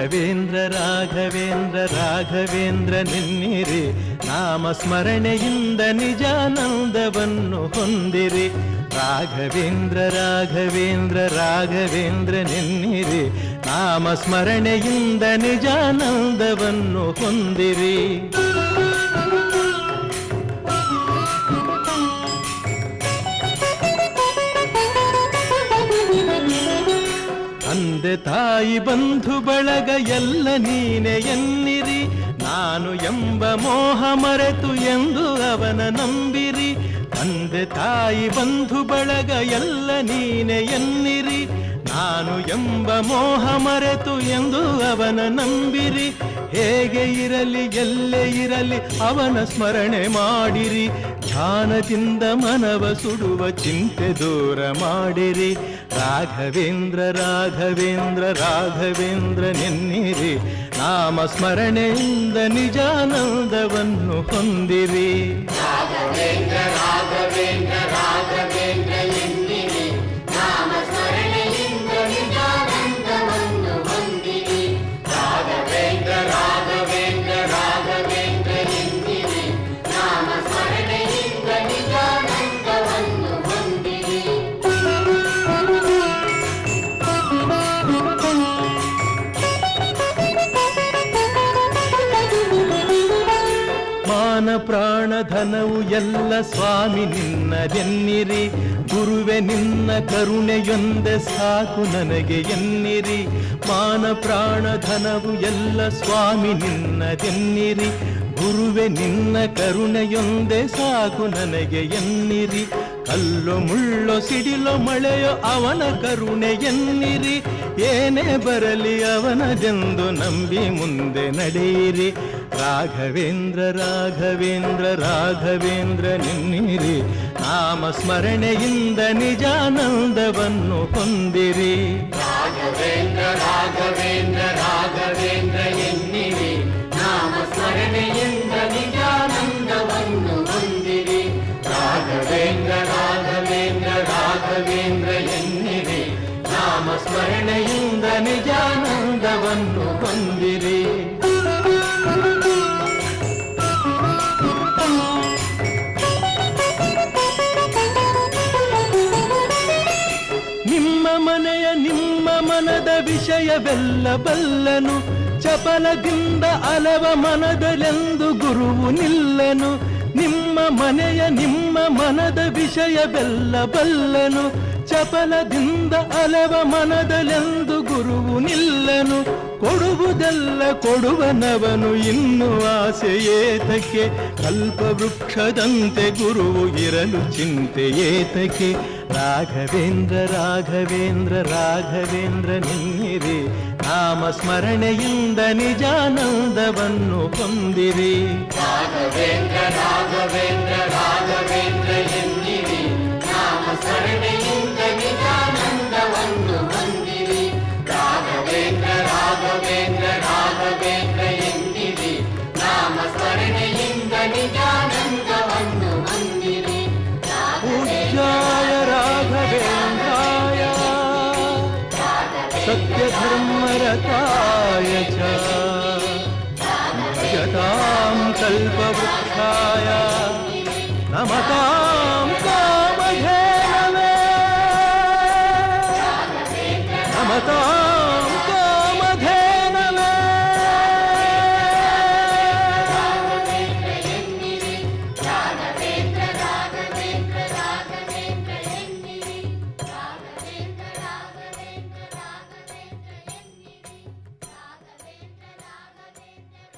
ರಾಘವೇಂದ್ರ ರಾಘವೇಂದ್ರ ರಾಘವೇಂದ್ರ ನೆನ್ನಿರಿ, ನಾಮ ಸ್ಮರಣೆಯಿಂದ ನಿಜಾನಂದವನ್ನು ಹೊಂದಿರಿ. ರಾಘವೇಂದ್ರ ರಾಘವೇಂದ್ರ ರಾಘವೇಂದ್ರ ನೆನ್ನಿರಿ, ನಾಮ ಸ್ಮರಣೆಯಿಂದ ನಿಜಾನಂದವನ್ನು ಹೊಂದಿರಿ. ತಂದೆ ತಾಯಿ ಬಂಧು ಬಳಗ ಎಲ್ಲ ನೀನೆ ಎನ್ನಿರಿ, ನಾನು ಎಂಬ ಮೋಹ ಮರೆತು ಎಂದು ಅವನ ನಂಬಿರಿ. ತಂದೆ ತಾಯಿ ಬಂಧು ಬಳಗ ಎಲ್ಲ ನೀನೆ ಎನ್ನಿರಿ, ನಾನು ಎಂಬ ಮೋಹ ಮರೆತು ಎಂದು ಅವನ ನಂಬಿರಿ. ಹೇಗೆ ಇರಲಿ ಎಲ್ಲೇ ಇರಲಿ ಅವನ ಸ್ಮರಣೆ ಮಾಡಿರಿ, ಧ್ಯಾನದಿಂದ ಮನವ ಸುಡುವ ಚಿಂತೆ ದೂರ ಮಾಡಿರಿ. ರಾಘವೇಂದ್ರ ರಾಘವೇಂದ್ರ ರಾಘವೇಂದ್ರ ನೆನ್ನಿರಿ, ನಾಮ ಸ್ಮರಣೆಯಿಂದ ನಿಜಾನಂದವನ್ನು ಹೊಂದಿರಿ. ರಾಘವೇಂದ್ರ ರಾಘವೇಂದ್ರ ರಾಘವೇಂದ್ರ ಎನ್ನಿರಿ, ನಾಮ ಸ್ಮರಣೆಯಿಂದ ನಿಜಾನಂದವನ್ನು ಹೊಂದಿರಿ. ರಾಘವೇಂದ್ರ ರಾಘವೇಂದ್ರ ರಾಘವೇಂದ್ರ ಎನ್ನಿರಿ, ನಾಮ ಸ್ಮರಣೆಯಿಂದ ನಿಜಾನಂದವನ್ನು ಹೊಂದಿರಿ. ಮಾನ ಪ್ರಾಣ ಧನವು ಎಲ್ಲ ಸ್ವಾಮಿ ನಿನ್ನದೆನ್ನಿರಿ, ಗುರುವೆ ನಿನ್ನ ಕರುಣೆಯೊಂದೆ ಸಾಕು ನನಗೆ ಎನ್ನಿರಿ. ಮಾನ ಪ್ರಾಣ ಧನವು ಎಲ್ಲ ಸ್ವಾಮಿ ನಿನ್ನದೆನ್ನಿರಿ, ಗುರುವೆ ನಿನ್ನ ಕರುಣೆಯೊಂದೆ ಸಾಕು ನನಗೆ ಎನ್ನಿರಿ. ಕಲ್ಲು ಮುಳ್ಳು ಸಿಡಿಲು ಮಳೆಯೋ ಅವನ ಕರುಣೆ ಎನ್ನಿರಿ, ಏನೇ ಬರಲಿ ಅವನದೆಂದು ನಂಬಿ ಮುಂದೆ ನಡೆಯಿರಿ. ರಾಘವೇಂದ್ರ ರಾಘವೇಂದ್ರ ರಾಘವೇಂದ್ರ ನೆನ್ನಿರಿ, ನಾಮ ಸ್ಮರಣೆಯಿಂದ ನಿಜಾನಂದವನ್ನು ಹೊಂದಿರಿ. ರಾಘವೇಂದ್ರ ರಾಘವೇಂದ್ರ ರಾಘವೇಂದ್ರ ಎನ್ನಿರಿ, ನಾಮ ಸ್ಮರಣೆಯಿಂದ ನಿಜಾನಂದವನ್ನು ಹೊಂದಿರಿ. ರಾಘವೇಂದ್ರ ರಾಘವೇಂದ್ರ ರಾಘವೇಂದ್ರ ಎನ್ನಿರಿ, ನಾಮ ಸ್ಮರಣೆಯಿಂದ ನಿಜಾನಂದವನ್ನು ಹೊಂದಿರಿ. ನಿಮ್ಮ ಮನೆಯ ನಿಮ್ಮ ಮನದ ವಿಷಯವೆಲ್ಲ ಬಲ್ಲನು, ಚಪಲದಿಂದ ಅಲವ ಮನದಲೆಂದು ಗುರುವು ನಿಲ್ಲನು. ನಿಮ್ಮ ಮನೆಯ ನಿಮ್ಮ ಮನದ ವಿಷಯವೆಲ್ಲ ಬಲ್ಲನು, ಚಪಲದಿಂದ ಅಲವ ಮನದಲೆಂದು ಗುರುವು ನಿಲ್ಲನು. ಕೊಡುವುದೆಲ್ಲ ಕೊಡುವನವನು ಇನ್ನು ಆಸೆ ಏತಕ್ಕೆ, ಕಲ್ಪವೃಕ್ಷದಂತೆ ಗುರುವು ಇರಲು ಚಿಂತೆ ಏತಕ್ಕೆ. ರಾಘವೇಂದ್ರ ರಾಘವೇಂದ್ರ ರಾಘವೇಂದ್ರ ನೆನ್ನಿರಿ, ನಾಮ ಸ್ಮರಣೆಯಿಂದ ನಿಜಾನಂದವನ್ನು ಹೊಂದಿರಿ. ರಾಘವೇಂದ್ರ ರಾಘವೇಂದ್ರ ರಾಘವೇಂದ್ರ ಎನ್ನಿರಿ, ನಾಮ ಸ್ಮರಣೆಯಿಂದ ನಿಜಾನಂದವನ್ನು ಹೊಂದಿರಿ. ರಾಘವೇಂದ್ರ ರಾಘವೇಂದ್ರ ರಾಘವೇಂದ್ರ ಎನ್ನಿರಿ, ನಾಮ ಸ್ಮರಣೆಯಿಂದ ನಿಜಾನಂದವನ್ನು ಹೊಂದಿರಿ. ಪೂಜ್ಯಾಯ ರಾಘವೇಂದ್ರಾಯ ಸತ್ಯಧರ್ಮರತಾಯ ಚ ಭಜತಾಂ ಕಲ್ಪವೃಕ್ಷಾಯ ನಮತಾಂ ಕಾಮಧೇನವೇ ನಮತಾಂ ಕಾಮಧೇನವೇ. ರಾಘವೇಂದ್ರ ಎನ್ನಿರಿ, ರಾಘವೇಂದ್ರ ರಾಘವೇಂದ್ರ ರಾಘವೇಂದ್ರ ಎನ್ನಿರಿ, ರಾಘವೇಂದ್ರ ರಾಘವೇಂದ್ರ ರಾಘವೇಂದ್ರ ಎನ್ನಿರಿ, ರಾಘವೇಂದ್ರ ರಾಘವೇಂದ್ರ